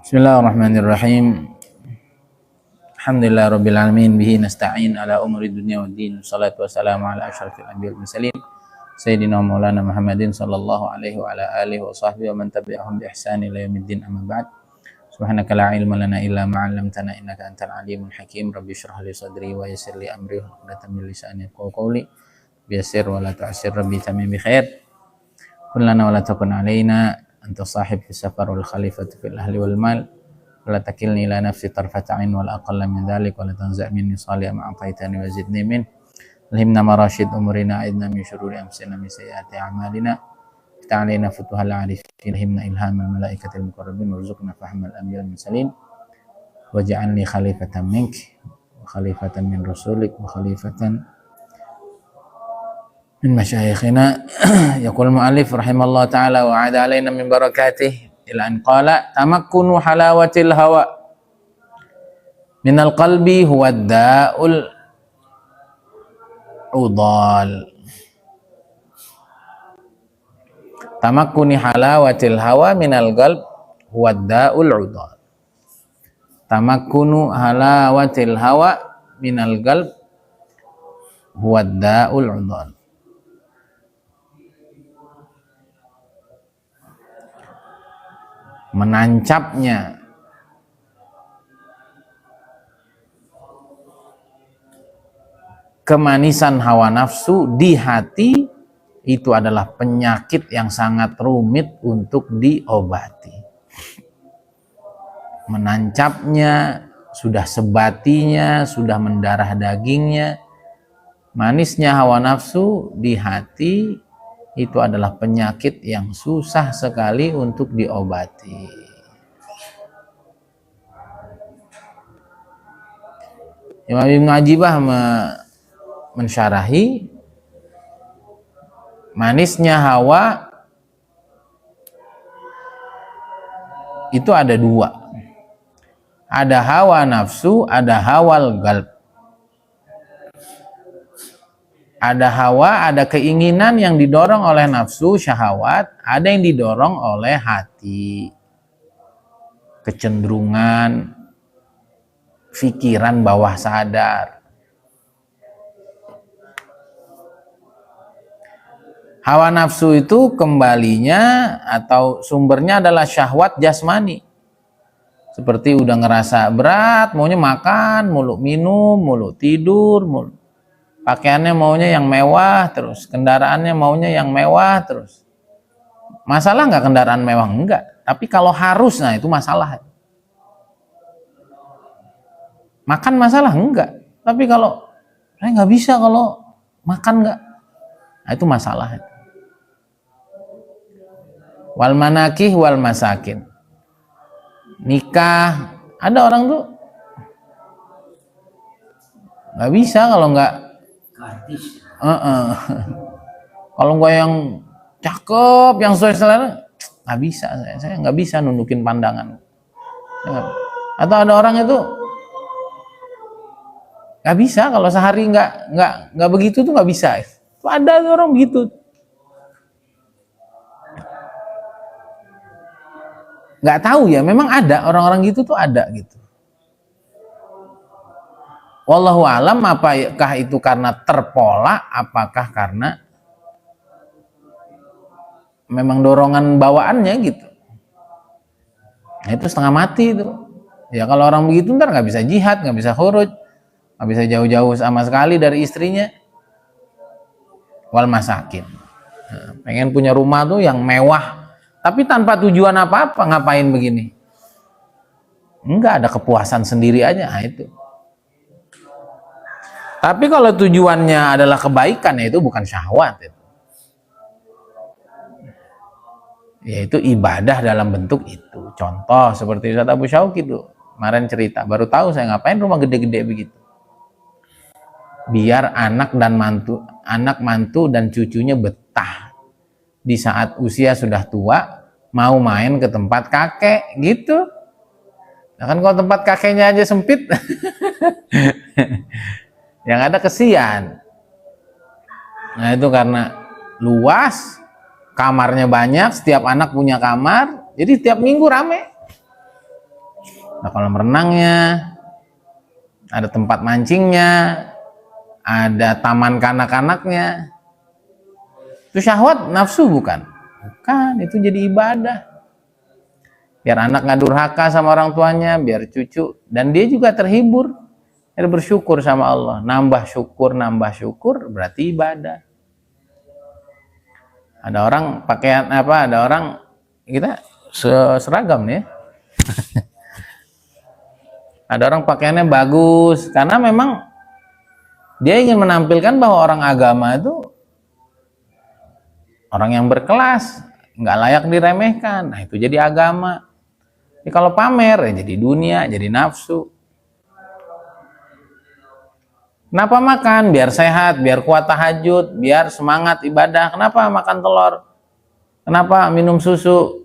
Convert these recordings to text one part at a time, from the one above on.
Bismillahirrahmanirrahim. Alhamdulillah rabbil alamin bihi nasta'in ala umuri dunya waddin. Wassalatu wassalamu ala asyrafil anbiya'i wal mursalin sayyidina maulana Muhammadin sallallahu alaihi wa ala alihi wa sahbihi wa man tabi'ahum bi ihsan ila yaumiddin amma ba'd. Subhanaka la ilma lana illa ma 'allamtana innaka antal alimul hakim. Rabbi shrah li sadri wa yassir li amri wahlul min lisani yafqahu qawli. Biyassir wa la tu'assir rabbi tamim bi khair. Kun lana wa la takun alaina anta sahib fi safar wal khalifatu fil ahli wal mal la takilni ila nafsi tarfata ain wal aqalla min dhalik wa la tanza' minni salih ma ataitani wa zidni min alhimna marashid umurina aidna min syururi anfusina min sayyiati a'malina ta'alina futuhal arifin alhimna ilhamal malaikatil muqarrabin warzuqna fahmal anbiya'i wal mursalin waj'alni khalifatan mink wa khalifatan min rasulik wa khalifatan min masyayikhina. Yaqul mu'allif rahimallahu ta'ala wa 'ada alaina min barakatih ila an qala tamakkunu halawatil hawa minal qalbi huwa da'ul udal. Tamakkuni halawatil hawa minal qalb huwa da'ul udal. Tamakkunu halawatil hawa minal qalb huwa da'ul udal. Menancapnya kemanisan hawa nafsu di hati itu adalah penyakit yang sangat rumit untuk diobati. Menancapnya, sudah sebatinya, sudah mendarah dagingnya, manisnya hawa nafsu di hati itu adalah penyakit yang susah sekali untuk diobati. Imam Ibn Ajibah mensyarahi manisnya hawa itu ada dua. Ada hawa nafsu, ada hawal qalb. Ada hawa, ada keinginan yang didorong oleh nafsu, syahwat, ada yang didorong oleh hati, kecenderungan, pikiran bawah sadar. Hawa nafsu itu kembalinya atau sumbernya adalah syahwat jasmani. Seperti udah ngerasa berat, maunya makan, mulu minum, mulu tidur, mulu pakaiannya maunya yang mewah terus, kendaraannya maunya yang mewah terus. Masalah nggak kendaraan mewah? Enggak. Tapi kalau harus, nah itu masalah. Makan masalah? Enggak. Tapi kalau saya nggak bisa kalau makan nggak, nah itu masalah. Wal manakih wal masakin. Nikah, ada orang tuh nggak bisa kalau nggak kalau gue yang cakep, yang sesuai selera, nggak bisa. Saya nggak bisa nundukin pandangan. Atau ada orang itu nggak bisa kalau sehari nggak begitu tuh nggak bisa. Itu ada orang begitu. Nggak tahu ya, memang ada orang-orang gitu tuh ada gitu. Wallahu alam, apakah itu karena terpola, apakah karena memang dorongan bawaannya gitu. Nah, itu setengah mati itu. Ya kalau orang begitu ntar nggak bisa jihad, nggak bisa khuruj, nggak bisa jauh-jauh sama sekali dari istrinya. Wal masakin. Nah, pengen punya rumah tuh yang mewah, tapi tanpa tujuan apa-apa, ngapain begini? Enggak, ada kepuasan sendiri aja, nah itu. Tapi kalau tujuannya adalah kebaikan, ya itu bukan syahwat itu. Yaitu ibadah dalam bentuk itu. Contoh seperti Ustaz Abu Syauq itu kemarin cerita, baru tahu saya ngapain rumah gede-gede begitu. Biar anak mantu dan cucunya betah. Di saat usia sudah tua, mau main ke tempat kakek gitu. Nah kan kalau tempat kakeknya aja sempit, yang ada kesian. Nah itu karena luas, kamarnya banyak, setiap anak punya kamar, jadi tiap minggu rame. ada kolam renangnya, ada tempat mancingnya, ada taman kanak-kanaknya. Itu syahwat nafsu bukan? Bukan, itu jadi ibadah. Biar anak nggak durhaka sama orang tuanya, biar cucu, dan dia juga terhibur, dia bersyukur sama Allah. Nambah syukur berarti ibadah. Ada orang pakaian apa? Ada orang kita seragam nih. Ada orang pakaiannya bagus karena memang dia ingin menampilkan bahwa orang agama itu orang yang berkelas, nggak layak diremehkan. Nah, itu jadi agama. Jadi kalau pamer ya jadi dunia, jadi nafsu. Kenapa makan? Biar sehat, biar kuat tahajud, biar semangat ibadah. Kenapa makan telur? Kenapa minum susu?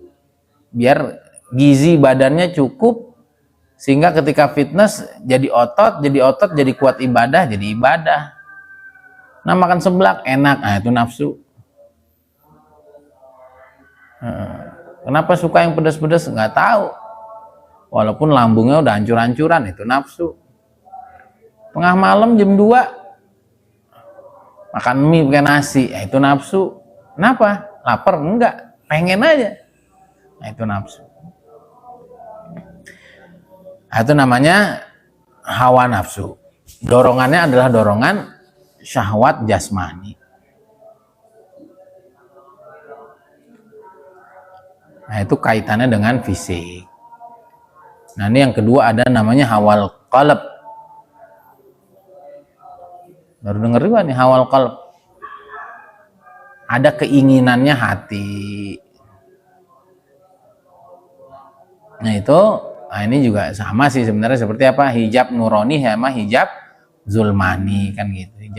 Biar gizi badannya cukup, sehingga ketika fitness jadi otot jadi kuat ibadah, jadi ibadah. Nah, makan seblak enak, nah itu nafsu. Kenapa suka yang pedas-pedas? Nggak tahu. Walaupun lambungnya udah hancur-hancuran, itu nafsu. Tengah malam jam 2 makan mie pakai nasi, ya itu nafsu. Kenapa? Lapar? Enggak, pengen aja. Nah, itu nafsu. Nah, itu namanya hawa nafsu. Dorongannya adalah dorongan syahwat jasmani. Nah, itu kaitannya dengan fisik. Nah, ini yang kedua ada namanya hawal qalb. Baru denger juga nih hawal qalb. Ada keinginannya hati. Nah, itu ini juga sama sih sebenarnya, seperti apa? Hijab nurani sama hijab zulmani kan gitu.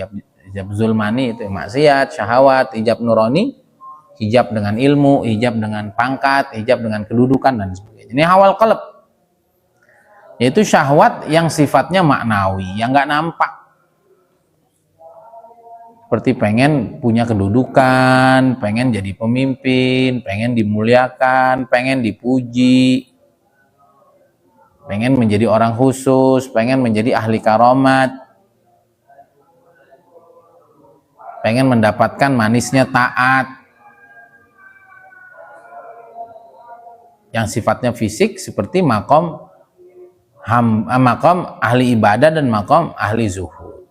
Hijab zulmani itu maksiat, syahwat. Hijab nurani, hijab dengan ilmu, hijab dengan pangkat, hijab dengan kedudukan dan sebagainya. Ini hawal qalb. Yaitu syahwat yang sifatnya maknawi, yang nggak nampak. Seperti pengen punya kedudukan, pengen jadi pemimpin, pengen dimuliakan, pengen dipuji, pengen menjadi orang khusus, pengen menjadi ahli karomat, pengen mendapatkan manisnya taat, yang sifatnya fisik seperti makom ahli ibadah dan makom ahli zuhud.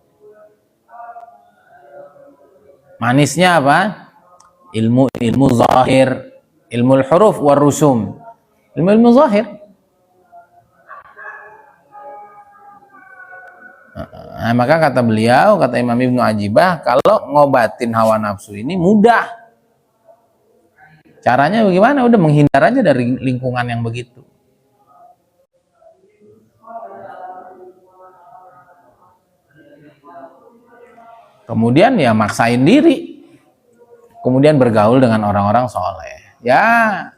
Manisnya apa? Ilmu zahir, ilmu huruf war rusum, ilmu zahir. Nah, maka kata beliau, kata Imam Ibnu Ajibah, kalau ngobatin hawa nafsu ini mudah. Caranya bagaimana? Udah menghindar aja dari lingkungan yang begitu. Kemudian ya maksain diri, kemudian bergaul dengan orang-orang soleh. Ya,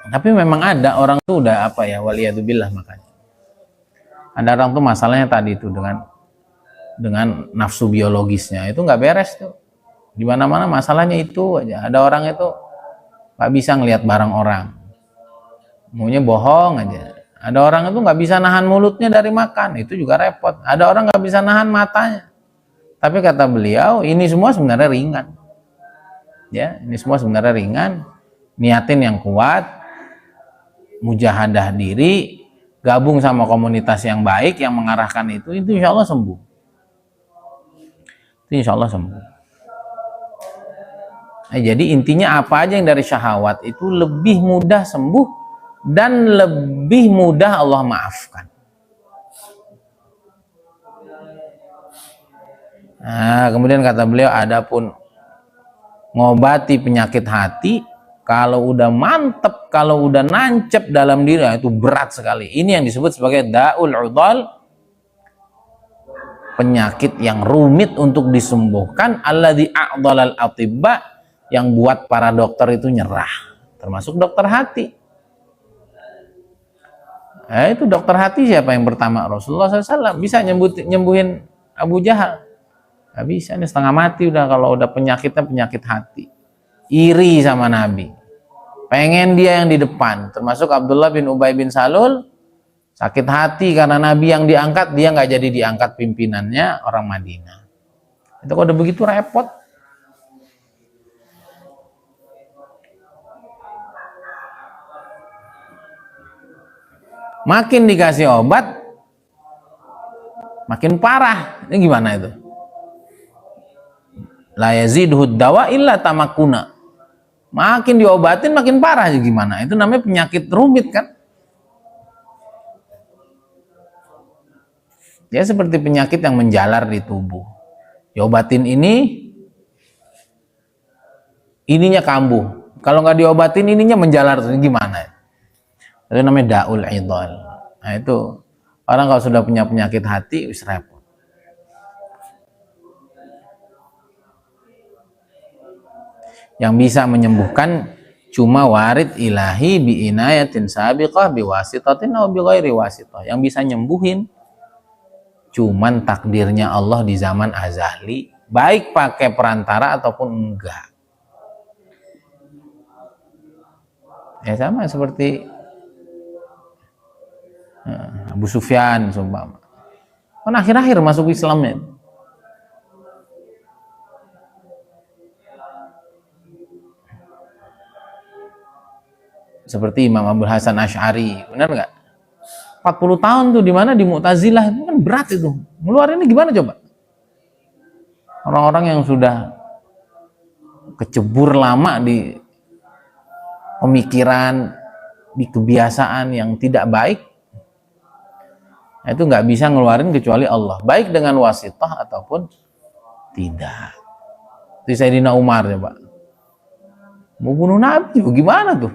tapi memang ada orang tuh udah apa ya, waliyadzubillah, makanya ada orang tuh masalahnya tadi itu dengan nafsu biologisnya itu nggak beres tuh. Di mana-mana masalahnya itu aja. Ada orang itu nggak bisa ngelihat barang orang, maunya bohong aja. Ada orang itu nggak bisa nahan mulutnya dari makan, itu juga repot. Ada orang nggak bisa nahan matanya. Tapi kata beliau, ini semua sebenarnya ringan. Ya, ini semua sebenarnya ringan. Niatin yang kuat, mujahadah diri, gabung sama komunitas yang baik yang mengarahkan itu insya Allah sembuh. Itu insya Allah sembuh. Nah, jadi intinya apa aja yang dari syahwat itu lebih mudah sembuh dan lebih mudah Allah maafkan. Nah, kemudian kata beliau, adapun ngobati penyakit hati, kalau udah mantep, kalau udah nancep dalam diri, itu berat sekali. Ini yang disebut sebagai da'ul udhal, penyakit yang rumit untuk disembuhkan, alladzi a'dhalal atibba, yang buat para dokter itu nyerah, termasuk dokter hati. Itu dokter hati siapa yang pertama? Rasulullah SAW. Bisa nyembuhin Abu Jahal? Gak bisa, ini setengah mati udah kalau udah penyakitnya penyakit hati. Iri sama Nabi. pengen dia yang di depan. Termasuk Abdullah bin Ubay bin Salul, sakit hati karena Nabi yang diangkat, dia nggak jadi diangkat pimpinannya orang Madinah. Itu kalau udah begitu repot. Makin dikasih obat, makin parah. Ini gimana itu? La yazidhud dawa illa tamakuna. Makin diobatin makin parah, gimana? Itu namanya penyakit rumit kan? Dia seperti penyakit yang menjalar di tubuh. Diobatin ininya kambuh. Kalau nggak diobatin ininya menjalar, gimana? Itu namanya daul idhal. Nah itu orang kalau sudah punya penyakit hati wis repot. Yang bisa menyembuhkan cuma warid ilahi bi inayatin sabiqah bi wasitatin aw bi ghairi wasitah. Yang bisa nyembuhin cuman takdirnya Allah di zaman azali, baik pakai perantara ataupun enggak. Ya sama seperti Abu Sufyan sumpah. Kan akhir-akhir masuk Islamnya. Seperti Imam Abu Hasan Asy'ari, benar nggak? 40 tahun tuh di mana di Mu'tazilah, itu kan berat itu. Ngeluarinnya gimana coba? Orang-orang yang sudah kecebur lama di pemikiran, di kebiasaan yang tidak baik, itu nggak bisa ngeluarin kecuali Allah, baik dengan wasitah ataupun tidak. Itu Sayyidina Umar ya Pak, mau bunuh Nabi gimana tuh?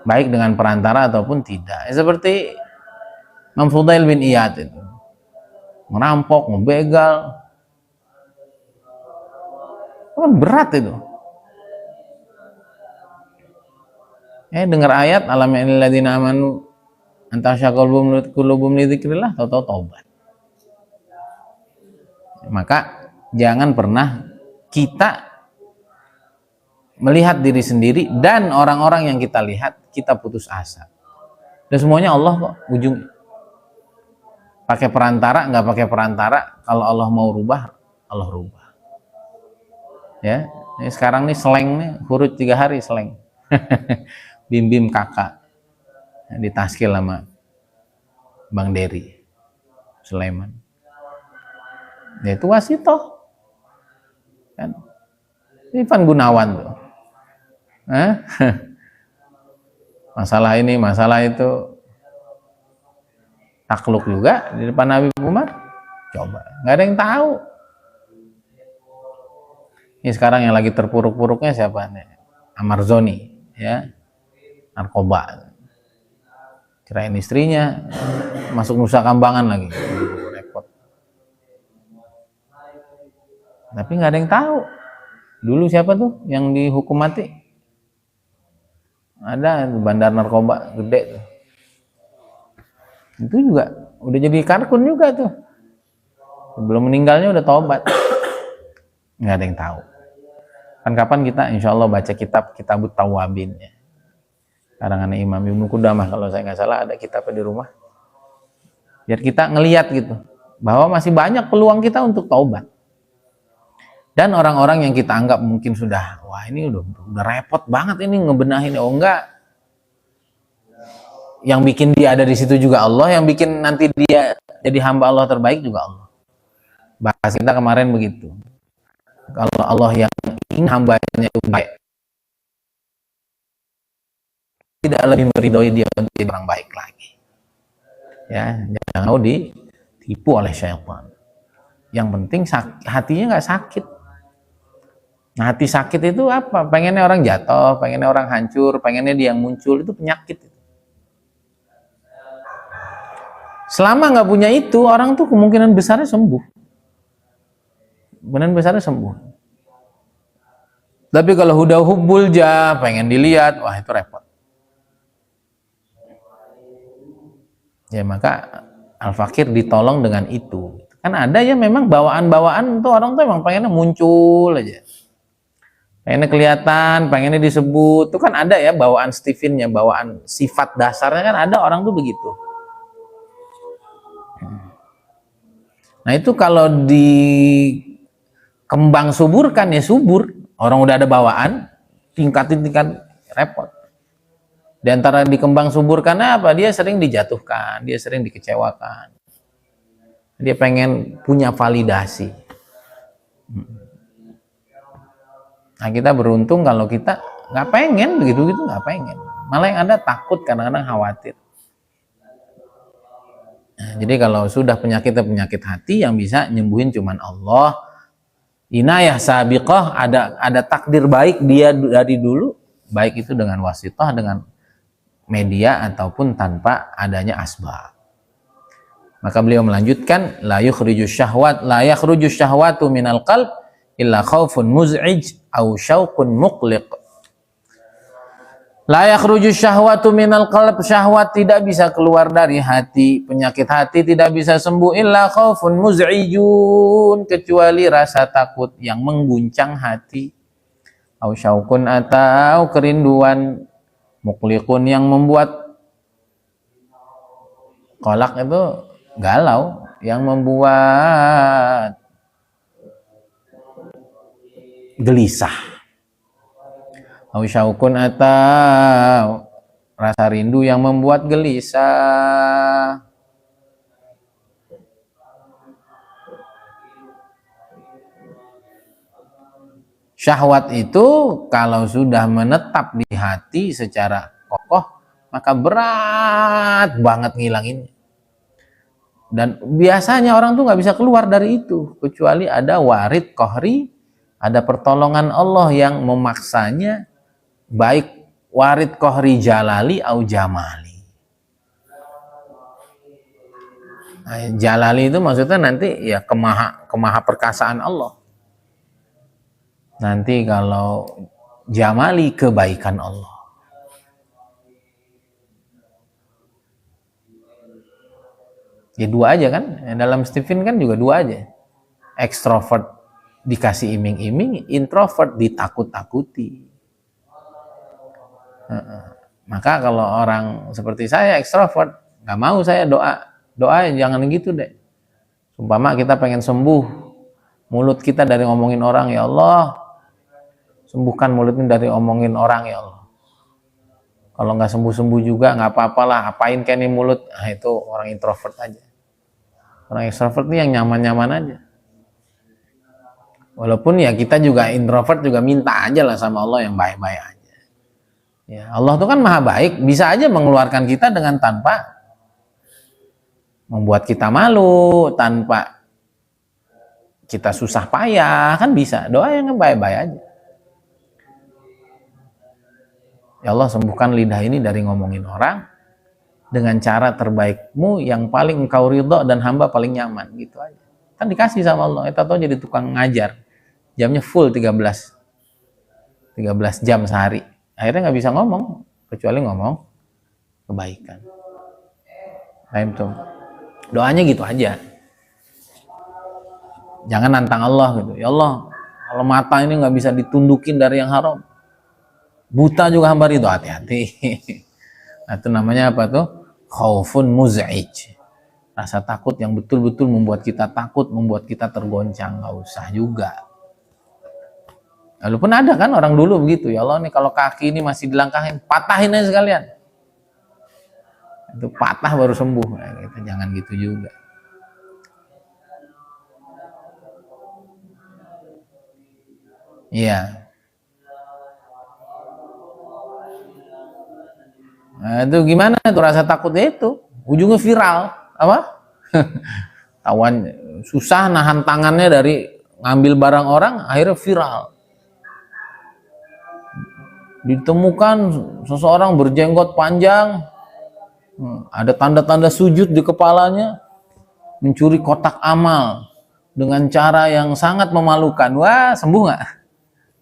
Baik dengan perantara ataupun tidak. Seperti Imam Fudail bin Iyad itu, merampok, membegal, kan berat itu. Dengar ayat alam yanil ladzina amanu antasyaqal qulubum li dzikrillah, tahu-tahu taubat. Maka jangan pernah kita melihat diri sendiri dan orang-orang yang kita lihat kita putus asa. Dan semuanya Allah kok ujung. Pakai perantara nggak pakai perantara, kalau Allah mau rubah, Allah rubah. Ya, ini sekarang nih slang nih, huruf 3 hari slang. Bim-bim kakak ditaskil sama Bang Dery Sulaiman. Ya itu wasitoh kan, Ivan Gunawan tuh. Masalah ini, masalah itu, takluk juga di depan Nabi Umar. Coba, nggak ada yang tahu. Ini sekarang yang lagi terpuruk-puruknya siapa nih? Amar Zoni, ya, narkoba. Kirain istrinya masuk Nusa Kambangan lagi, repot. Tapi nggak ada yang tahu. Dulu siapa tuh yang dihukum mati? Ada bandar narkoba gede tuh. Itu juga udah jadi karkun juga tuh. Sebelum meninggalnya udah taubat. Nggak ada yang tahu. Kan kapan kita insya Allah baca kitab Tawwabin ya. Karangan Imam Ibnu Qudamah kalau saya nggak salah, ada kitabnya di rumah. Biar kita ngelihat gitu bahwa masih banyak peluang kita untuk taubat. Dan orang-orang yang kita anggap mungkin sudah, wah ini udah repot banget ini ngebenahin, oh enggak. Yang bikin dia ada di situ juga Allah, yang bikin nanti dia jadi hamba Allah terbaik juga Allah. Bahas kita kemarin begitu. Kalau Allah yang ingin hambanya itu baik, tidak lebih meridhoi dia untuk jadi orang baik lagi. Ya, jangan mau ditipu oleh syaitan. Yang penting hatinya nggak sakit. Nah, hati sakit itu apa? Pengennya orang jatuh, pengennya orang hancur, pengennya dia yang muncul, itu penyakit. Selama nggak punya itu, orang tuh kemungkinan besarnya sembuh. Kemungkinan besarnya sembuh. Tapi kalau udah hubbul jah, pengen dilihat, wah itu repot. Ya maka Al-Fakir ditolong dengan itu. Kan ada ya memang bawaan-bawaan tuh orang tuh emang pengennya muncul aja. pengennya kelihatan, pengennya disebut. Itu kan ada ya bawaan Stephennya, bawaan sifat dasarnya kan ada orang tuh begitu. Nah itu kalau dikembang suburkan ya subur. Orang udah ada bawaan, tingkatin repot. Di antara dikembang suburkan apa? Dia sering dijatuhkan, dia sering dikecewakan. Dia pengen punya validasi. Nah kita beruntung kalau kita nggak pengen begitu-gitu, nggak pengen. Malah yang ada takut, kadang-kadang khawatir. Nah, jadi kalau sudah penyakit hati yang bisa nyembuhin cuman Allah. Inayah sabiqah, ada takdir baik dia dari dulu, baik itu dengan wasithah, dengan media ataupun tanpa adanya asbab. Maka beliau melanjutkan, la yukhrijus syahwatu minal qalb illa khaufun muz'ij au syauqun muqliq. La yakhrujus syahwatu minal qalb, syahwat tidak bisa keluar dari hati, penyakit hati tidak bisa sembuh illa khaufun muz'ijun, kecuali rasa takut yang mengguncang hati, au syauqun atau kerinduan, muqliqun yang membuat kolak itu galau, yang membuat gelisah. Au syaukun atau rasa rindu yang membuat gelisah. Syahwat itu kalau sudah menetap di hati secara kokoh, maka berat banget ngilanginnya. Dan biasanya orang tuh nggak bisa keluar dari itu, kecuali ada warid kohri, ada pertolongan Allah yang memaksanya, baik warid kohri jalali au jamali. Nah, jalali itu maksudnya nanti ya kemaha perkasaan Allah. Nanti kalau jamali kebaikan Allah. Ya dua aja kan, dalam Stephen kan juga dua aja. Extrovert dikasih iming-iming, introvert ditakut-takuti. Maka kalau orang seperti saya extrovert, nggak mau saya doa jangan gitu deh. Umpama kita pengen sembuh mulut kita dari ngomongin orang, ya Allah sembuhkan mulut ini dari ngomongin orang ya Allah. Kalau nggak sembuh juga nggak apa-apalah, apain kayak ini mulut. Nah, itu orang introvert aja. Orang extrovert ini yang nyaman-nyaman aja. Walaupun ya kita juga introvert juga minta aja lah sama Allah yang baik-baik aja. Ya, Allah itu kan maha baik, bisa aja mengeluarkan kita dengan tanpa membuat kita malu, tanpa kita susah payah, kan bisa. Doa yang baik-baik aja. Ya Allah sembuhkan lidah ini dari ngomongin orang dengan cara terbaikmu yang paling engkau ridho dan hamba paling nyaman, gitu aja. Kan dikasih sama Allah. Kita tahu jadi tukang ngajar, jamnya full 13 jam sehari, akhirnya nggak bisa ngomong kecuali ngomong kebaikan. Nah itu doanya gitu aja, jangan nantang Allah gitu. Ya Allah, kalau mata ini nggak bisa ditundukin dari yang haram, buta juga hamba ridho, hati-hati. Nah, itu namanya apa tuh? Khaufun muz'ij. Rasa takut yang betul-betul membuat kita takut, membuat kita tergoncang. Nggak usah juga. Walaupun ada kan orang dulu begitu, ya Allah nih kalau kaki ini masih dilangkahin, patahin aja sekalian. Itu patah baru sembuh. Nah, gitu. Jangan gitu juga. Iya. Nah, itu gimana tuh rasa takutnya itu? Ujungnya viral, apa? Tawan susah nahan tangannya dari ngambil barang orang, akhirnya viral. Ditemukan seseorang berjenggot panjang, ada tanda-tanda sujud di kepalanya, mencuri kotak amal dengan cara yang sangat memalukan. Wah, sembuh nggak?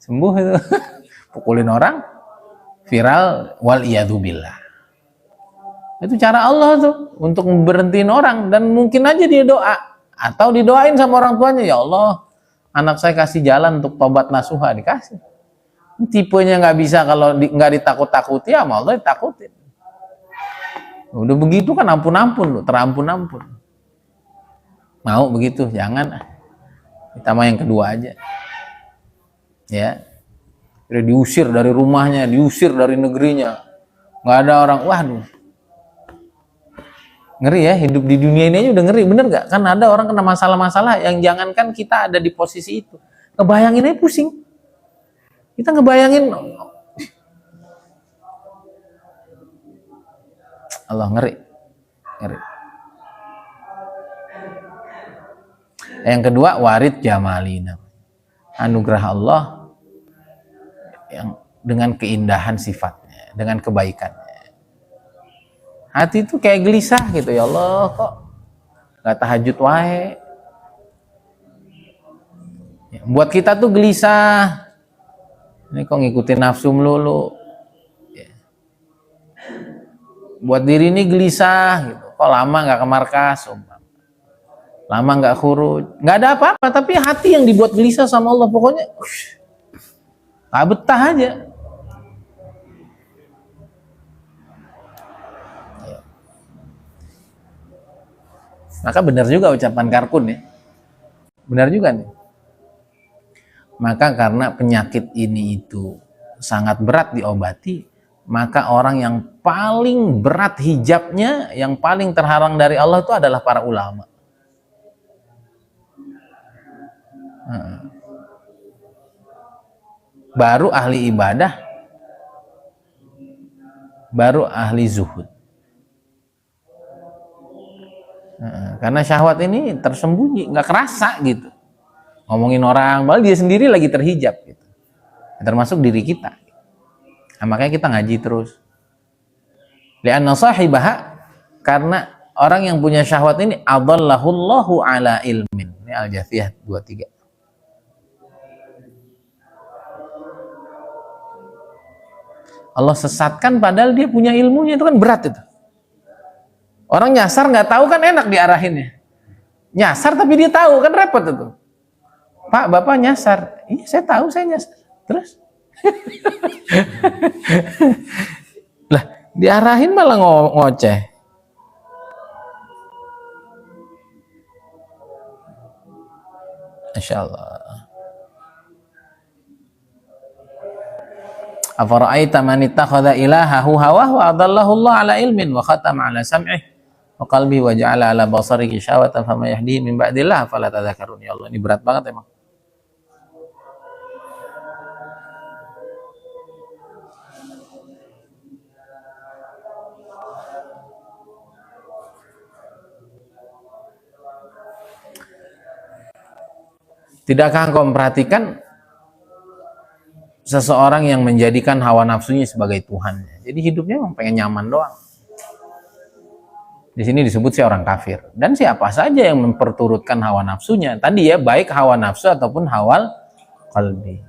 Sembuh itu. Pukulin orang, viral, wal iyadzubillah. Itu cara Allah tuh untuk berhentiin orang, dan mungkin aja dia doa atau didoain sama orang tuanya, ya Allah anak saya kasih jalan untuk tobat nasuha, dikasih. Tipenya nggak bisa kalau nggak ditakut-takuti, ya sama Allah ditakutin. Udah begitu kan ampun-ampun, terampun-ampun. Mau begitu? Jangan. Kita mah yang kedua aja. Ya. Udah diusir dari rumahnya, diusir dari negerinya. Nggak ada orang, waduh. Ngeri ya, hidup di dunia ini aja udah ngeri, bener nggak? Kan ada orang kena masalah-masalah yang jangankan kita ada di posisi itu. Ngebayangin aja pusing. Kita ngebayangin, Allah ngeri. Ngeri. Yang kedua, warid jamalina. Anugerah Allah yang dengan keindahan sifatnya, dengan kebaikannya. Hati itu kayak gelisah gitu, ya Allah kok gak tahajud wae. Ya, buat kita tuh gelisah. Ini kok ngikutin nafsu melulu. Ya. Buat diri ini gelisah gitu. Kok lama gak ke markas, lama gak khuruj. Gak ada apa-apa, tapi hati yang dibuat gelisah sama Allah. Pokoknya gak betah aja. Maka benar juga ucapan Karkun ya. Benar juga nih. Maka karena penyakit ini itu sangat berat diobati, maka orang yang paling berat hijabnya, yang paling terhalang dari Allah itu adalah para ulama. Baru ahli ibadah, baru ahli zuhud. Karena syahwat ini tersembunyi, nggak kerasa gitu. Ngomongin orang, malah dia sendiri lagi terhijab gitu. Termasuk diri kita. Nah, makanya kita ngaji terus. Li'anna sahibaha, karena orang yang punya syahwat ini adallahullahu ala ilmin. Ini Al-Jathiyah 23. Allah sesatkan padahal dia punya ilmunya, itu kan berat itu. Orang nyasar nggak tahu kan enak diarahinnya. Nyasar tapi dia tahu kan repot itu. Pak, Bapak nyasar. Iya, saya tahu saya nyasar. Terus? Lah, diarahin malah ngoceh. Masya Allah. Afara'aita man ittakhadha ilahahu hawahu wa adallahu Allah ala ilmin wa khatama ala sam'ihi wa qalbihi wa ja'ala ala basarihi syawatan fama yahdihi min ba'dillah fala tadhakkarun. Ya Allah, ini berat banget emang. Tidakkah engkau memperhatikan seseorang yang menjadikan hawa nafsunya sebagai Tuhannya? Jadi hidupnya memang pengen nyaman doang. Di sini disebut si orang kafir. Dan siapa saja yang memperturutkan hawa nafsunya, tadi ya, baik hawa nafsu ataupun hawa qalbi.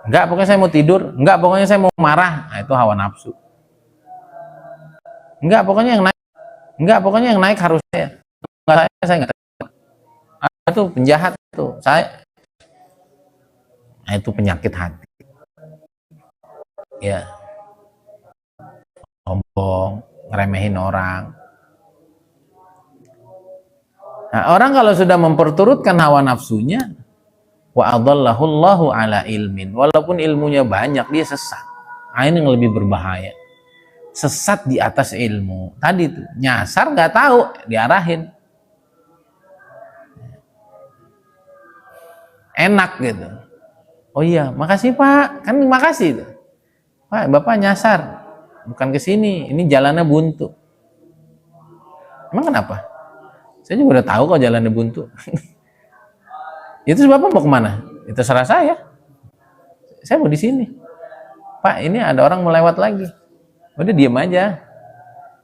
Enggak, pokoknya saya mau tidur. Enggak, pokoknya saya mau marah. Nah, itu hawa nafsu. Enggak, pokoknya yang naik. Enggak, pokoknya yang naik harus saya. Enggak, saya enggak. Itu penjahat itu. Nah, itu penyakit hati. Ya. Sombong, ngeremehin orang. Nah, orang kalau sudah memperturutkan hawa nafsunya, wa adallahu Allahu ala ilmin, walaupun ilmunya banyak, dia sesat. Nah, ini yang lebih berbahaya. Sesat di atas ilmu. Tadi tuh, nyasar nggak tahu, diarahin. Enak gitu. Oh iya, makasih Pak. Kan makasih tuh. Pak, Bapak nyasar. Bukan ke sini, ini jalannya buntu. Emang kenapa? Saya juga udah tahu kok jalannya buntu. Itu Bapak mau kemana? Itu serah saya. Saya mau di sini. Pak, ini ada orang melewat lagi. Udah diem aja.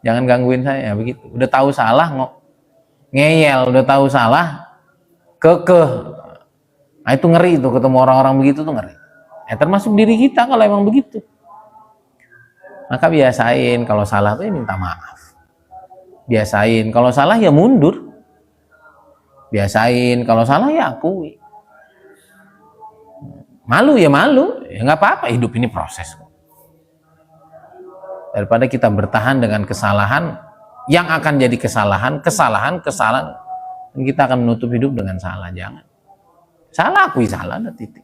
Jangan gangguin saya, begitu. Udah tahu salah, ngeyel, udah tahu salah, kekeh. Nah, itu ngeri tuh, ketemu orang-orang begitu tuh ngeri. Termasuk diri kita kalau emang begitu. Maka biasain kalau salah tuh ya minta maaf. Biasain kalau salah ya mundur. Biasain kalau salah ya akui. Malu ya malu, ya nggak apa-apa, hidup ini proses. Daripada kita bertahan dengan kesalahan yang akan jadi kesalahan, dan kita akan menutup hidup dengan salah. Jangan. Salah, akui salah, ada titik.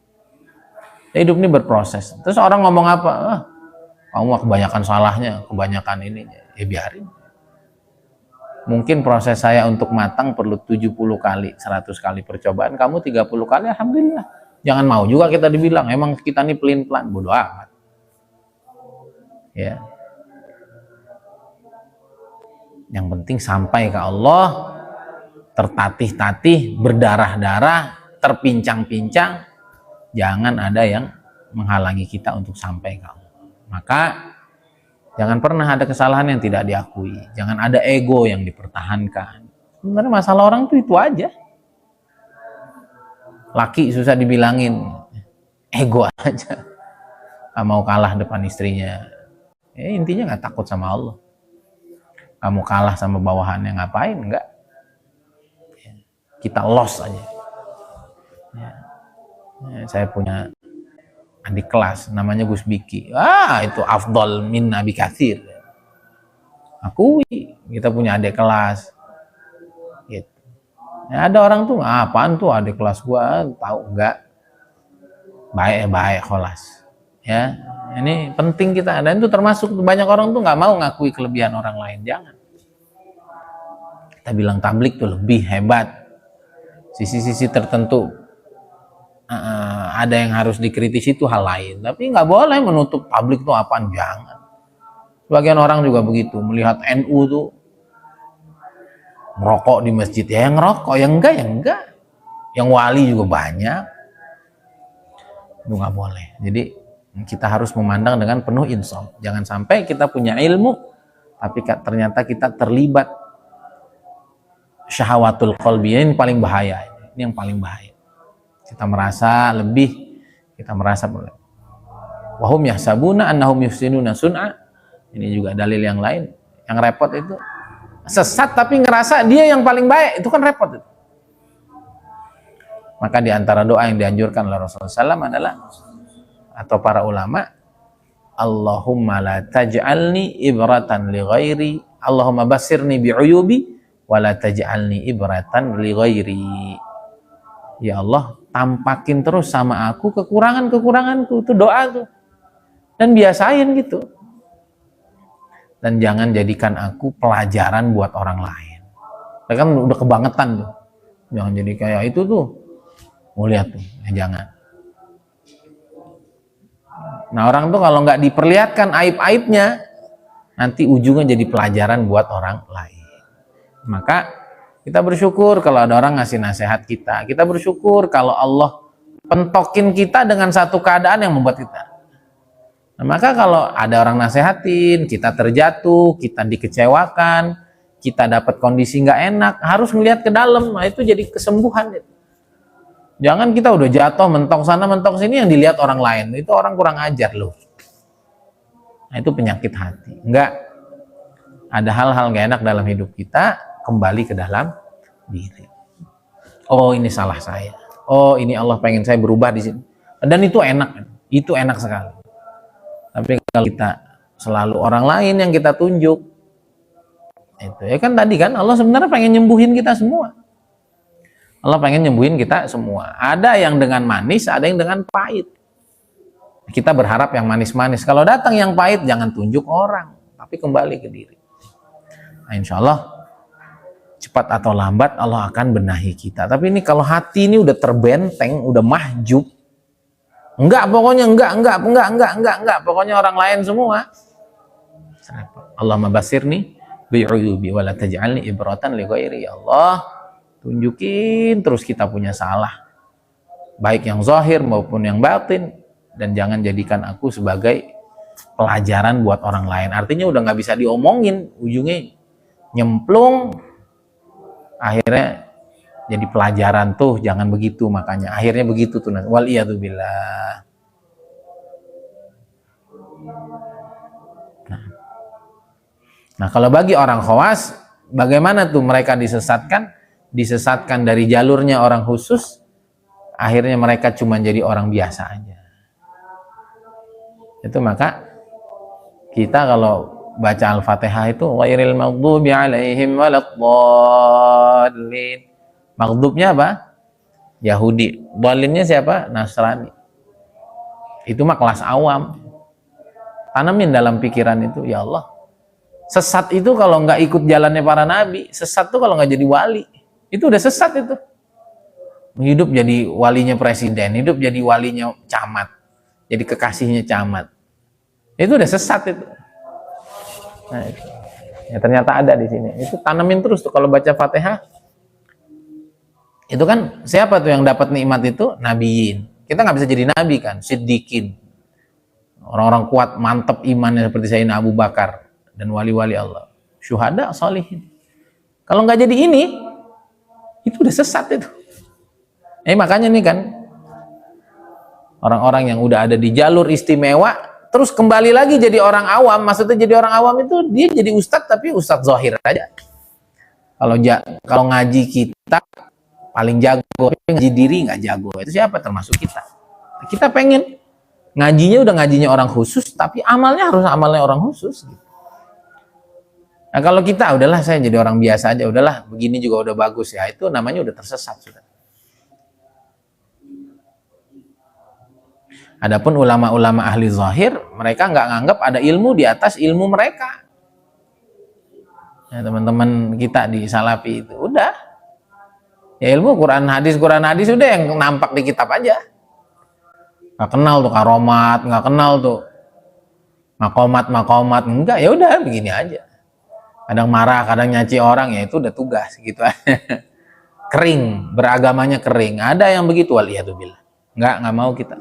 Hidup ini berproses. Terus orang ngomong apa? Kamu kebanyakan salahnya, kebanyakan ininya. Ya biarin. Mungkin proses saya untuk matang perlu 70 kali, 100 kali percobaan. Kamu 30 kali, alhamdulillah. Jangan mau juga kita dibilang, emang kita ini pelin-pelan, bodoh amat. Ya. Yang penting sampai ke Allah, tertatih-tatih, berdarah-darah, terpincang-pincang, jangan ada yang menghalangi kita untuk sampai ke Allah. Maka jangan pernah ada kesalahan yang tidak diakui, jangan ada ego yang dipertahankan. Sebenarnya masalah orang itu aja. Laki susah dibilangin, ego aja, gak mau kalah depan istrinya. Ya, intinya gak takut sama Allah. Kamu kalah sama bawahannya ngapain? Enggak. Kita loss aja. Ya. Saya punya adik kelas namanya Gus Biki. Itu afdol min Nabi Katsir. Akui, kita punya adik kelas. Gitu. Ya, ada orang tuh, apaan tuh adik kelas gua, tahu enggak? Baik kholas. Ya, ini penting kita. Dan itu termasuk banyak orang tuh nggak mau ngakui kelebihan orang lain. Jangan. Kita bilang tablik tuh lebih hebat. Sisi-sisi tertentu ada yang harus dikritisi itu hal lain. Tapi nggak boleh menutup tablik tuh apaan. Jangan. Sebagian orang juga begitu. Melihat NU tuh ngerokok di masjid. Ya yang ngerokok, yang enggak. Yang wali juga banyak. Itu nggak boleh. Jadi kita harus memandang dengan penuh insaf. Jangan sampai kita punya ilmu, tapi ternyata kita terlibat syahawatul qalbi. Ini paling bahaya. Ini yang paling bahaya. Kita merasa lebih, kita merasa boleh. Wahum yahsabuna annahum yuhsinuna sun'a. Ini juga dalil yang lain. Yang repot itu sesat tapi ngerasa dia yang paling baik, itu kan repot itu. Maka di antara doa yang dianjurkan oleh Rasulullah SAW adalah, atau para ulama, Allahumma la taj'alni ibratan li ghairi, Allahumma basirni bi'uyubi wa la taj'alni ibratan li ghairi. Ya Allah, tampakin terus sama aku kekuranganku, itu doa tuh. Dan biasain gitu. Dan jangan jadikan aku pelajaran buat orang lain. Ya kan udah kebangetan tuh. Jangan jadi kayak itu tuh. Mau lihat tuh, jangan. Nah orang tuh kalau nggak diperlihatkan aib-aibnya, nanti ujungnya jadi pelajaran buat orang lain. Maka kita bersyukur kalau ada orang ngasih nasihat kita. Kita bersyukur kalau Allah pentokin kita dengan satu keadaan yang membuat kita. Nah, maka kalau ada orang nasehatin, kita terjatuh, kita dikecewakan, kita dapat kondisi nggak enak, harus melihat ke dalam. Nah, itu jadi kesembuhan. Jangan kita udah jatuh, mentok sana, mentok sini, yang dilihat orang lain. Itu orang kurang ajar loh. Nah, itu penyakit hati. Enggak. Ada hal-hal nggak enak dalam hidup kita, kembali ke dalam diri. Oh, ini salah saya. Oh, ini Allah pengen saya berubah di sini. Dan itu enak. Itu enak sekali. Tapi kalau kita selalu orang lain yang kita tunjuk, itu ya kan tadi kan Allah sebenarnya pengen nyembuhin kita semua. Allah pengen nyembuhin kita semua. Ada yang dengan manis, ada yang dengan pahit. Kita berharap yang manis-manis. Kalau datang yang pahit, jangan tunjuk orang, tapi kembali ke diri. Nah, insya Allah cepat atau lambat Allah akan benahi kita. Tapi ini kalau hati ini udah terbenteng, udah mahjub, enggak, pokoknya enggak. Pokoknya orang lain semua. Allahumma basirni bi'uyubi wa la taj'alni ibratan li ghairi. Ya Allah, tunjukin terus kita punya salah. Baik yang zahir maupun yang batin. Dan jangan jadikan aku sebagai pelajaran buat orang lain. Artinya udah nggak bisa diomongin. Ujungnya nyemplung. Akhirnya jadi pelajaran tuh, jangan begitu, makanya akhirnya begitu tuh. Wal iyadzubillah. Nah, kalau bagi orang khawas, bagaimana tuh mereka disesatkan? Disesatkan dari jalurnya orang khusus akhirnya mereka cuma jadi orang biasa aja. Itu maka kita kalau baca Al-Fatihah itu ghairil maghdubi alaihim waladdallin. Maghdubnya apa? Yahudi. Dhalinnya siapa? Nasrani. Itu mah kelas awam. Tanamin dalam pikiran itu, ya Allah. Sesat itu kalau nggak ikut jalannya para nabi, sesat itu kalau nggak jadi wali, itu udah sesat itu. Hidup jadi walinya presiden, hidup jadi walinya camat, jadi kekasihnya camat. Itu udah sesat itu. Nah, itu. Ya, ternyata ada di sini. Itu tanamin terus tuh kalau baca Fatihah. Itu kan siapa tuh yang dapat nikmat itu? Nabiyin. Kita nggak bisa jadi nabi kan, siddiqin. Orang-orang kuat, mantap imannya seperti Sayyidina Abu Bakar dan wali-wali Allah. Syuhada, salihin. Kalau nggak jadi ini, itu udah sesat itu. Makanya nih kan, orang-orang yang udah ada di jalur istimewa, terus kembali lagi jadi orang awam. Maksudnya jadi orang awam itu dia jadi ustadz, tapi ustadz zahir aja. Kalau ngaji kita paling jago, tapi ngaji diri nggak jago. Itu siapa? Termasuk kita. Kita pengen ngajinya udah ngajinya orang khusus, tapi amalnya harus amalnya orang khusus. Gitu. Nah kalau kita udahlah saya jadi orang biasa aja, udahlah begini juga udah bagus ya, itu namanya udah tersesat sudah. Adapun ulama-ulama ahli zahir, mereka nggak nganggap ada ilmu di atas ilmu mereka. Ya, teman-teman kita di Salafi itu udah, ya ilmu Quran hadis udah yang nampak di kitab aja. Nggak kenal tuh karomat, nggak kenal tuh makomat, enggak, ya udah begini aja. Kadang marah, kadang nyaci orang, ya itu udah tugas gitu aja. Kering, beragamanya kering. Ada yang begitu, waliyadzubillah. Nggak mau kita.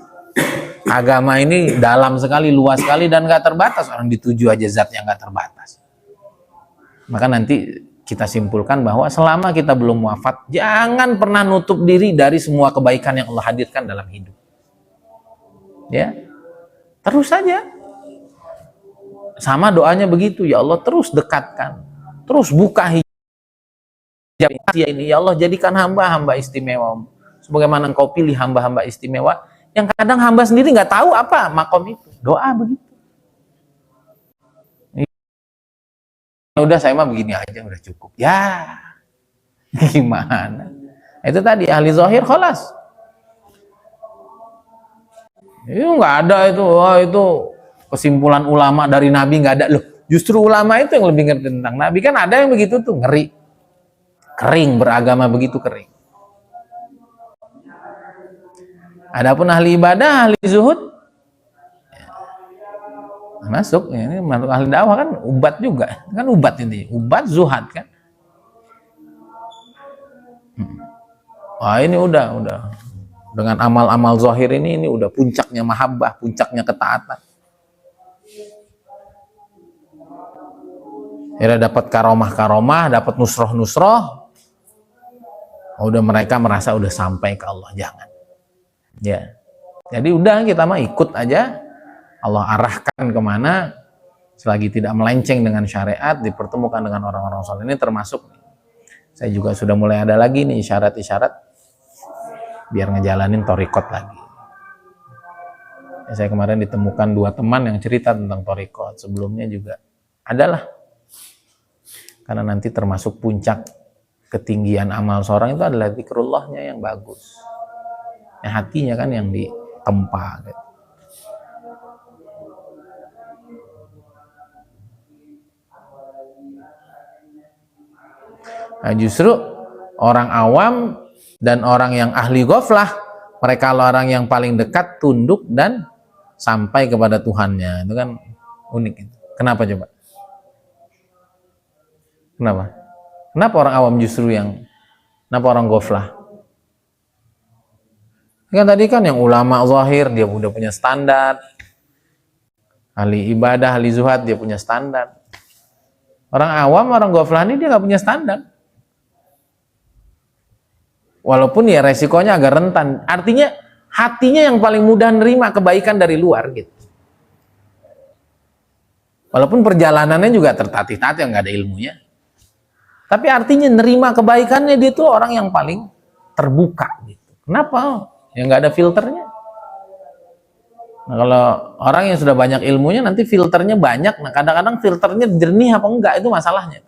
Agama ini dalam sekali, luas sekali, dan nggak terbatas. Orang dituju aja zat yang nggak terbatas. Maka nanti kita simpulkan bahwa selama kita belum wafat, jangan pernah nutup diri dari semua kebaikan yang Allah hadirkan dalam hidup. Ya, terus saja. Sama doanya begitu, ya Allah terus dekatkan, terus buka hijab ini, ya Allah jadikan hamba-hamba istimewa. Sebagaimana Engkau pilih hamba-hamba istimewa, yang kadang hamba sendiri nggak tahu apa makom itu. Doa begitu. Udah saya mah begini aja udah cukup. Ya, gimana? Itu tadi ahli zahir kholas. Itu nggak ada itu, itu kesimpulan ulama dari Nabi nggak ada loh. Justru ulama itu yang lebih ngerti tentang Nabi. Kan ada yang begitu tuh, ngeri, kering, beragama begitu kering. Adapun ahli ibadah, ahli zuhud, masuk. Ini masuk ahli dakwah kan, ubat juga. Kan ubat ini, ubat zuhad kan. Wah ini udah. Dengan amal-amal zahir ini udah puncaknya mahabbah, puncaknya ketaatan. Ya dapat karomah, dapat nusroh. Udah mereka merasa udah sampai ke Allah, jangan. Ya. Jadi udah kita mah ikut aja. Allah arahkan kemana, selagi tidak melenceng dengan syariat, dipertemukan dengan orang-orang saleh. Ini termasuk. Saya juga sudah mulai ada lagi nih isyarat-isyarat biar ngejalanin thariqat lagi. Ya, saya kemarin ditemukan 2 teman yang cerita tentang thariqat. Sebelumnya juga adalah. Karena nanti termasuk puncak ketinggian amal seorang itu adalah zikrullahnya yang bagus. Ya, hatinya kan yang ditempa gitu. Nah, justru orang awam dan orang yang ahli ghaflah, mereka orang yang paling dekat, tunduk dan sampai kepada Tuhannya. Itu kan unik. Kenapa coba? Kenapa orang awam justru kenapa orang ghaflah? Kan tadi kan yang ulama zahir dia udah punya standar, ahli ibadah, ahli zuhad dia punya standar. Orang awam, orang ghaflah ini dia nggak punya standar. Walaupun ya resikonya agak rentan. Artinya hatinya yang paling mudah nerima kebaikan dari luar gitu. Walaupun perjalanannya juga tertatih-tatih, nggak ada ilmunya. Tapi artinya nerima kebaikannya dia tuh orang yang paling terbuka gitu. Kenapa? Ya nggak ada filternya. Nah, kalau orang yang sudah banyak ilmunya nanti filternya banyak. Nah, kadang-kadang filternya jernih apa enggak, itu masalahnya.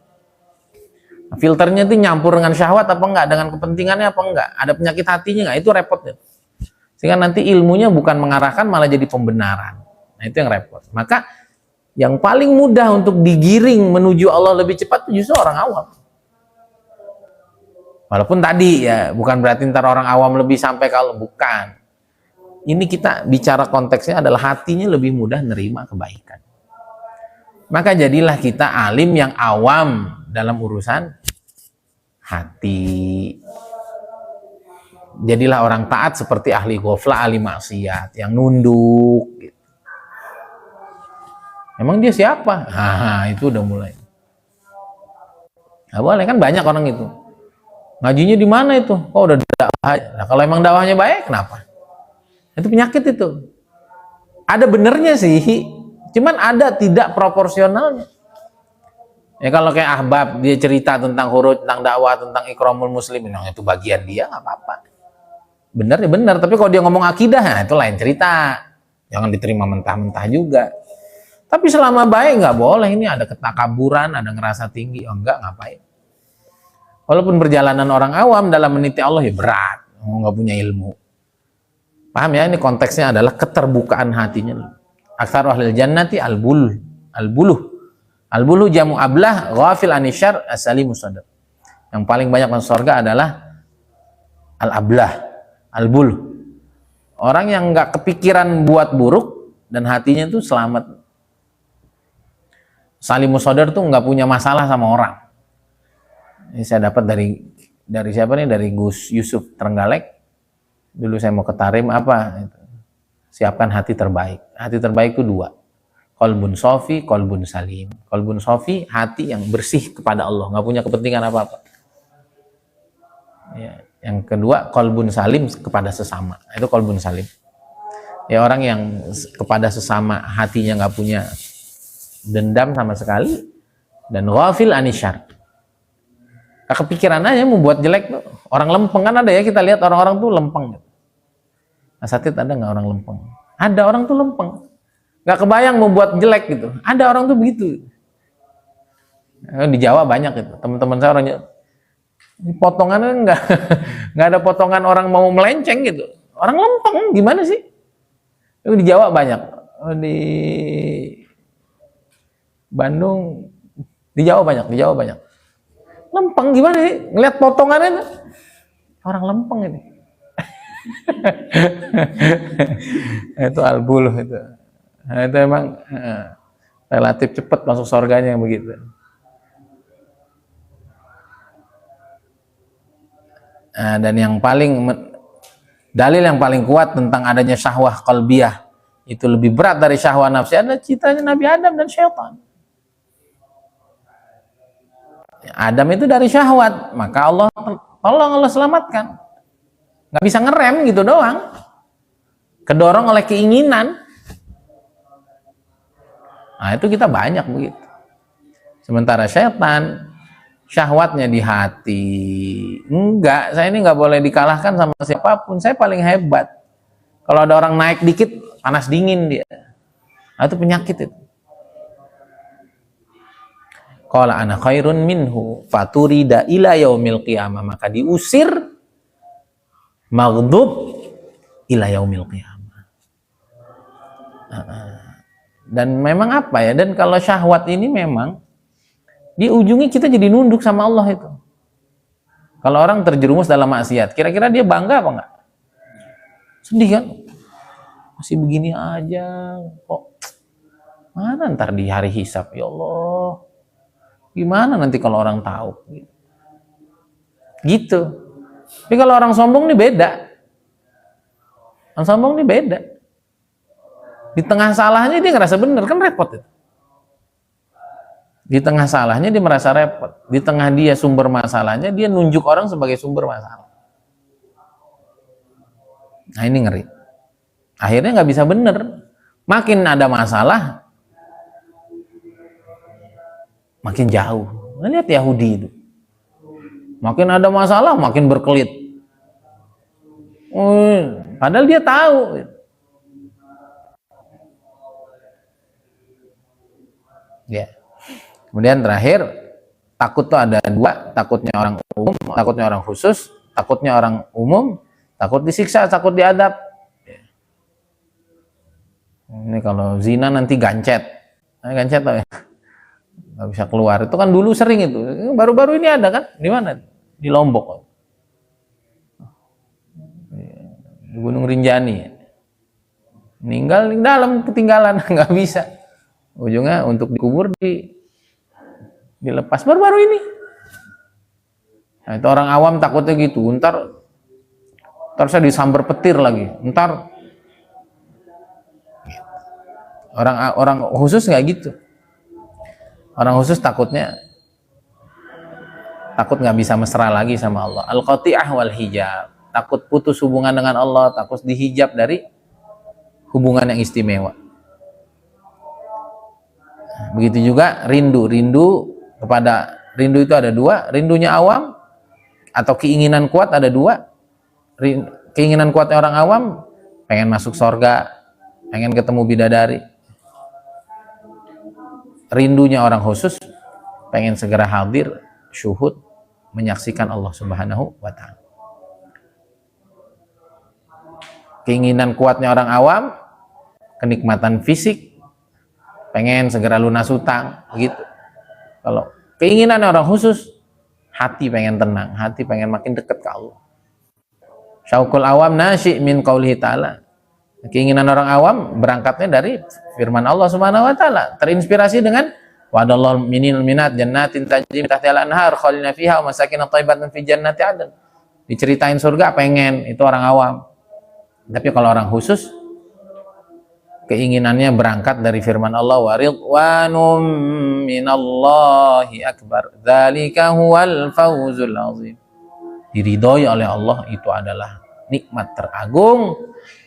Nah, filternya itu nyampur dengan syahwat apa enggak, dengan kepentingannya apa enggak, ada penyakit hatinya enggak, itu repotnya. Sehingga nanti ilmunya bukan mengarahkan, malah jadi pembenaran. Nah, itu yang repot. Maka yang paling mudah untuk digiring menuju Allah lebih cepat itu justru orang awam. Walaupun tadi ya bukan berarti ntar orang awam lebih sampai kalau, bukan. Ini kita bicara konteksnya adalah hatinya lebih mudah nerima kebaikan. Maka jadilah kita alim yang awam dalam urusan hati. Jadilah orang taat seperti ahli ghaflah, ahli maksiat, yang nunduk. Gitu. Emang dia siapa? Itu udah mulai. Nggak boleh, kan banyak orang itu. Ngajinya di mana itu? Oh, udah dakwah. Nah, kalau emang dakwahnya baik, kenapa? Itu penyakit itu. Ada benernya sih, cuman ada tidak proporsionalnya. Ya kalau kayak Ahbab, dia cerita tentang huruf, tentang dakwah, tentang ikramul muslimin, nah, itu bagian dia, nggak apa-apa. Bener ya bener, tapi kalau dia ngomong akidah, nah, itu lain cerita. Jangan diterima mentah-mentah juga. Tapi selama baik nggak boleh, ini ada ketakaburan, ada ngerasa tinggi, oh enggak, ngapain. Walaupun perjalanan orang awam dalam meniti Allah ya berat, nggak punya ilmu. Paham ya, ini konteksnya adalah keterbukaan hatinya. Aktsar ahlil jannati al-buluh. Al-buluh jamu ablah, ghafil anisyar, asalimus sadar. Yang paling banyak masuk surga adalah al-ablah, al-buluh. Orang yang nggak kepikiran buat buruk dan hatinya itu selamat. Salimus sadar tuh nggak punya masalah sama orang. Ini saya dapat dari siapa nih? Dari Gus Yusuf Trenggalek. Dulu saya mau ke Tarim apa? Siapkan hati terbaik. Hati terbaik itu dua. Qalbun sofi, qalbun salim. Qalbun sofi, hati yang bersih kepada Allah, nggak punya kepentingan apa-apa. Ya, yang kedua, qalbun salim, kepada sesama. Itu qalbun salim. Ya, orang yang kepada sesama hatinya nggak punya dendam sama sekali, dan ghafil anisyar. Kepikiran aja mau buat jelek tuh. Orang lempeng kan ada ya, kita lihat orang-orang tuh lempeng. Asatid ada nggak orang lempeng? Ada orang tuh lempeng. Nggak kebayang mau buat jelek gitu. Ada orang tuh begitu. Di Jawa banyak itu. Teman-teman saya orangnya potongannya nggak ada potongan orang mau melenceng gitu. Orang lempeng gimana sih? Di Jawa banyak. Di Bandung, di Jawa banyak. Lempeng gimana sih? Ngeliat potongannya orang lempeng ini. Itu al-buluh itu. Nah, itu emang relatif cepat masuk surganya yang begitu. Nah, dan yang dalil yang paling kuat tentang adanya syahwah qalbiyah itu lebih berat dari syahwah nafsi adalah citanya Nabi Adam dan syaitan. Adam itu dari syahwat, maka Allah selamatkan. Nggak bisa ngerem gitu doang. Kedorong oleh keinginan. Nah, itu kita banyak begitu. Sementara syaitan syahwatnya di hati. Enggak, saya ini nggak boleh dikalahkan sama siapapun. Saya paling hebat. Kalau ada orang naik dikit, panas dingin dia. Nah, itu penyakit itu. Qala ana khairun minhu faturida ila yaumil qiyamah, maka diusir maghdub ila yaumil qiyamah. Dan memang apa ya? Dan kalau syahwat ini memang di ujungnya kita jadi nunduk sama Allah itu. Kalau orang terjerumus dalam maksiat, kira-kira dia bangga apa enggak? Sedih kan? Masih begini aja kok. Mana ntar di hari hisab, ya Allah. Gimana nanti kalau orang tahu? Gitu. Tapi kalau orang sombong nih beda. Orang sombong nih beda. Di tengah salahnya dia ngerasa bener, kan repot itu. Di tengah salahnya dia merasa repot. Di tengah dia sumber masalahnya, dia nunjuk orang sebagai sumber masalah. Nah, ini ngeri. Akhirnya nggak bisa bener. Makin ada masalah, makin jauh. Lihat Yahudi itu. Makin ada masalah, makin berkelit. Padahal dia tahu. Ya. Kemudian terakhir, takut tuh ada dua, takutnya orang umum, takutnya orang khusus, takutnya orang umum, takut disiksa, takut diadab. Ini kalau zina nanti gancet. Gancet tau ya? Nggak bisa keluar. Itu kan dulu sering itu. Baru-baru ini ada kan? Di mana? Di Lombok. Di Gunung Rinjani. Meninggal di dalam ketinggalan, nggak bisa. Ujungnya untuk dikubur dilepas baru-baru ini. Nah, itu orang awam takutnya gitu. Ntar saya disambar petir lagi. Ntar orang khusus nggak gitu. Orang khusus takut nggak bisa mesra lagi sama Allah. Al-qati'ah wal hijab. Takut putus hubungan dengan Allah, takut dihijab dari hubungan yang istimewa. Begitu juga rindu itu ada dua, rindunya awam atau keinginan kuat ada dua. Keinginan kuatnya orang awam pengen masuk surga, pengen ketemu bidadari. Rindunya orang khusus pengen segera hadir syuhud menyaksikan Allah Subhanahu wa ta'ala. Keinginan kuatnya orang awam kenikmatan fisik, pengen segera lunas hutang, gitu. Kalau keinginan orang khusus, hati pengen tenang, hati pengen makin dekat ke Allah. Syaukul awam nasyi min qaulihi ta'ala. Keinginan orang awam berangkatnya dari firman Allah Subhanahu wa ta'ala, terinspirasi dengan wa'adallahu minil minat jannatin tajri min tahtiha al-anhar khalidina fiha wa masakin thayyibatan fi jannati 'adn. Diceritain surga pengen, itu orang awam. Tapi kalau orang khusus keinginannya berangkat dari firman Allah, wa ridwanum minallahi akbar dzalika huwal fawzul azim. Diridhoi oleh Allah itu adalah nikmat teragung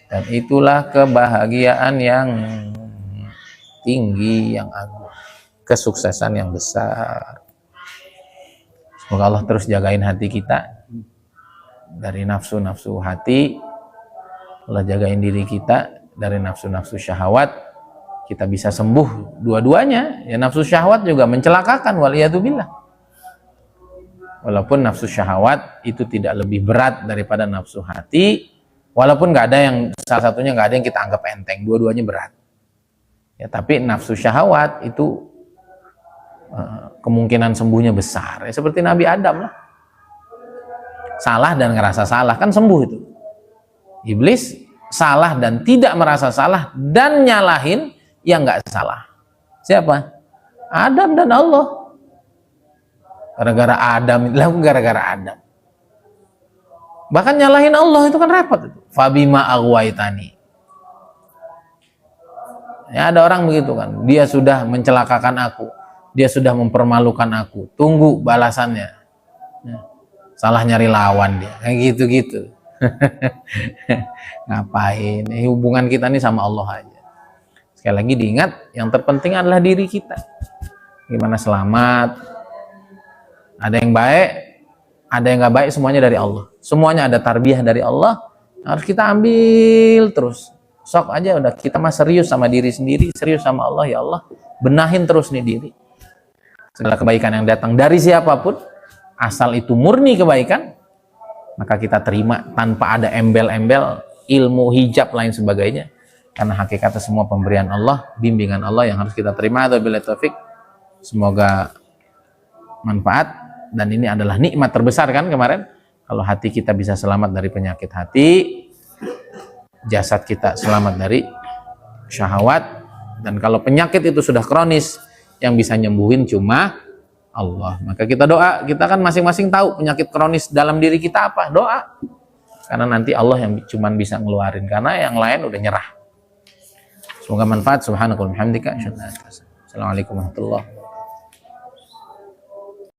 dan itulah kebahagiaan yang tinggi, yang agung, kesuksesan yang besar. Semoga Allah terus jagain hati kita dari nafsu-nafsu hati. Allah jagain diri kita dari nafsu-nafsu syahwat, kita bisa sembuh dua-duanya. Ya, nafsu syahwat juga mencelakakan, waliyadzubillah. Walaupun nafsu syahwat itu tidak lebih berat daripada nafsu hati, walaupun nggak ada yang, salah satunya nggak ada yang kita anggap enteng, dua-duanya berat. Ya, tapi nafsu syahwat itu kemungkinan sembuhnya besar. Ya, seperti Nabi Adam lah, salah dan ngerasa salah kan sembuh itu. Iblis salah dan tidak merasa salah dan nyalahin yang nggak salah. Siapa? Adam dan Allah. Gara-gara Adam, gara-gara Adam. Bahkan nyalahin Allah itu kan repot. Fabima aghwaytani. Ya, ada orang begitu kan. Dia sudah mencelakakan aku. Dia sudah mempermalukan aku. Tunggu balasannya. Ya. Salah nyari lawan dia. Kayak gitu-gitu. Ngapain? Hubungan kita ini sama Allah aja. Sekali lagi diingat, yang terpenting adalah diri kita. Gimana selamat? Ada yang baik, ada yang nggak baik, semuanya dari Allah. Semuanya ada tarbiyah dari Allah. Harus kita ambil terus. Sok aja udah kita mah serius sama diri sendiri, serius sama Allah. Ya Allah, benahin terus nih diri. Segala kebaikan yang datang dari siapapun, asal itu murni kebaikan, maka kita terima tanpa ada embel-embel, ilmu, hijab, lain sebagainya. Karena hakikatnya semua pemberian Allah, bimbingan Allah yang harus kita terima. Wabillahi taufik. Semoga manfaat. Dan ini adalah nikmat terbesar kan kemarin. Kalau hati kita bisa selamat dari penyakit hati, jasad kita selamat dari syahwat. Dan kalau penyakit itu sudah kronis, yang bisa nyembuhin cuma Allah. Maka kita doa, kita kan masing-masing tahu penyakit kronis dalam diri kita apa, doa. Karena nanti Allah yang cuma bisa ngeluarin, karena yang lain udah nyerah. Semoga manfaat. Subhanakallahumma wa bihamdika asyhadu an la ilaha illa anta astaghfiruka wa atubu ilaik. Assalamualaikum warahmatullahi wabarakatuh.